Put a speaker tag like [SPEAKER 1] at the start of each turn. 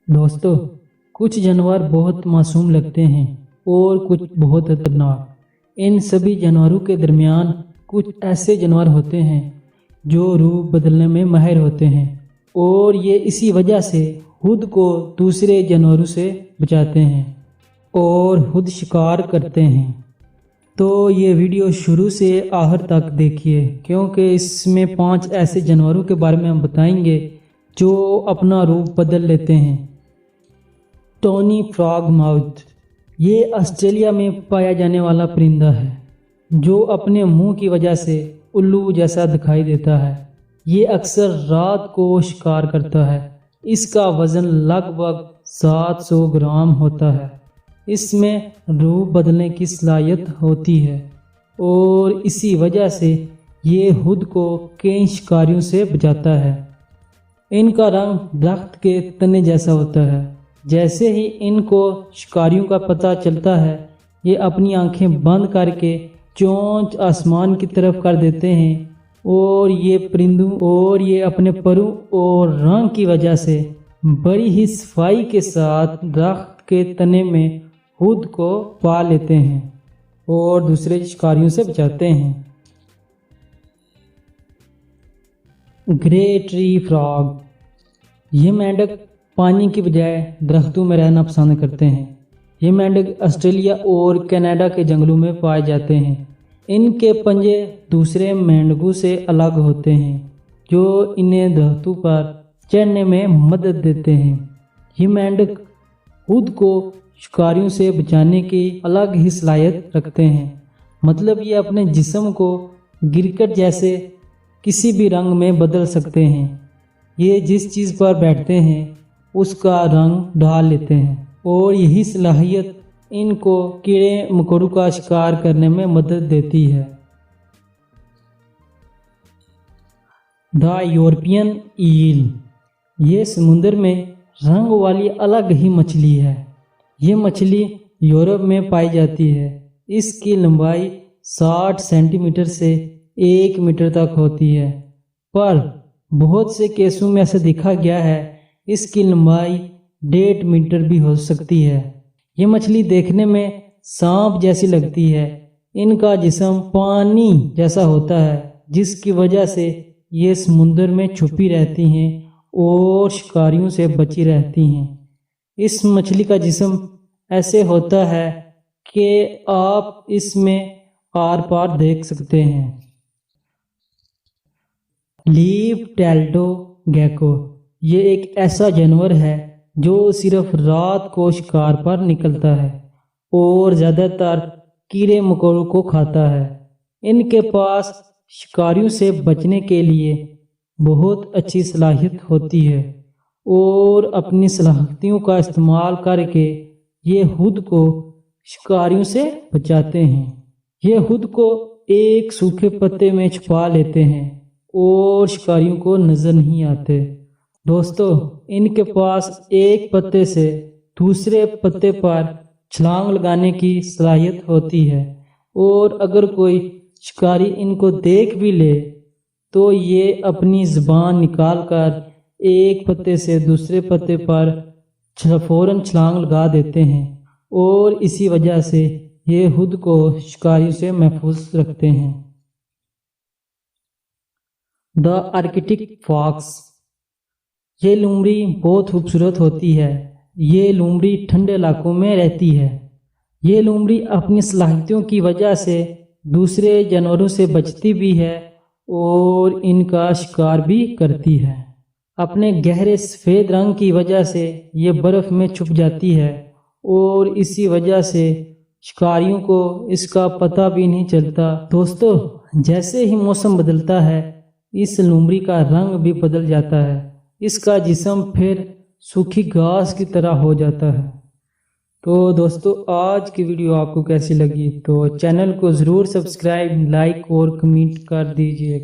[SPEAKER 1] दोस्तों, कुछ जानवर बहुत मासूम लगते हैं और कुछ बहुत खतरनाक। इन सभी जानवरों के दरमियान कुछ ऐसे जानवर होते हैं जो रूप बदलने में माहिर होते हैं और ये इसी वजह से खुद को दूसरे जानवरों से बचाते हैं और खुद शिकार करते हैं। तो ये वीडियो शुरू से आखिर तक देखिए, क्योंकि इसमें 5 ऐसे जानवरों के बारे में हम बताएंगे जो अपना रूप बदल लेते हैं। टोनी फ्रॉग माउथ, ये ऑस्ट्रेलिया में पाया जाने वाला परिंदा है जो अपने मुंह की वजह से उल्लू जैसा दिखाई देता है। ये अक्सर रात को शिकार करता है। इसका वजन लगभग 700 ग्राम होता है। इसमें रूप बदलने की सलाहियत होती है और इसी वजह से ये खुद को कई शिकारियों से बचाता है। इनका रंग दरख्त के तने जैसा होता है। जैसे ही इनको शिकारियों का पता चलता है, ये अपनी आंखें बंद करके चोंच आसमान की तरफ कर देते हैं और ये अपने परों और रंग की वजह से बड़ी ही सफाई के साथ दरख्त के तने में खुद को पा लेते हैं और दूसरे शिकारियों से बचाते हैं। ग्रे ट्री फ्रॉग, ये मेंढक पानी की बजाय दरख्तों में रहना पसंद करते हैं। ये मेंढक ऑस्ट्रेलिया और कनाडा के जंगलों में पाए जाते हैं। इनके पंजे दूसरे मेंढकों से अलग होते हैं जो इन्हें दरख्तों पर चढ़ने में मदद देते हैं। ये मेंढक खुद को शिकारियों से बचाने की अलग ही सलाहियत रखते हैं। मतलब ये अपने जिस्म को गिरकट जैसे किसी भी रंग में बदल सकते हैं। ये जिस चीज़ पर बैठते हैं उसका रंग ढाल लेते हैं और यही सलाहियत इनको कीड़े मकोड़ों का शिकार करने में मदद देती है। द यूरोपियन ईल, ये समुद्र में रंग वाली अलग ही मछली है। ये मछली यूरोप में पाई जाती है। इसकी लंबाई 60 सेंटीमीटर से 1 मीटर तक होती है, पर बहुत से केसों में ऐसा देखा गया है इसकी लंबाई 1.5 मीटर भी हो सकती है। ये मछली देखने में सांप जैसी लगती है। इनका जिस्म पानी जैसा होता है, जिसकी वजह से ये समुद्र में छुपी रहती हैं और शिकारियों से बची रहती हैं। इस मछली का जिस्म ऐसे होता है कि आप इसमें आर पार देख सकते हैं। लीफ टेल्टो गैको, ये एक ऐसा जानवर है जो सिर्फ रात को शिकार पर निकलता है और ज़्यादातर कीड़े मकोड़ों को खाता है। इनके पास शिकारियों से बचने के लिए बहुत अच्छी सलाहियत होती है और अपनी सलाहियतों का इस्तेमाल करके ये खुद को शिकारियों से बचाते हैं। ये खुद को एक सूखे पत्ते में छुपा लेते हैं और शिकारियों को नजर नहीं आते। दोस्तों, इनके पास एक पत्ते से दूसरे पत्ते पर छलांग लगाने की सलाहियत होती है और अगर कोई शिकारी इनको देख भी ले तो ये अपनी जुबान निकालकर एक पत्ते से दूसरे पत्ते पर फौरन छलांग लगा देते हैं और इसी वजह से ये खुद को शिकारियों से महफूज रखते हैं। द आर्कटिक फॉक्स, ये लोमड़ी बहुत खूबसूरत होती है। ये लोमड़ी ठंडे इलाकों में रहती है। ये लोमड़ी अपनी सलाहियतों की वजह से दूसरे जानवरों से बचती भी है और इनका शिकार भी करती है। अपने गहरे सफ़ेद रंग की वजह से ये बर्फ़ में छुप जाती है और इसी वजह से शिकारियों को इसका पता भी नहीं चलता। दोस्तों, जैसे ही मौसम बदलता है इस लोमड़ी का रंग भी बदल जाता है। इसका जिस्म फिर सूखी घास की तरह हो जाता है। तो दोस्तों, आज की वीडियो आपको कैसी लगी तो चैनल को ज़रूर सब्सक्राइब, लाइक और कमेंट कर दीजिए।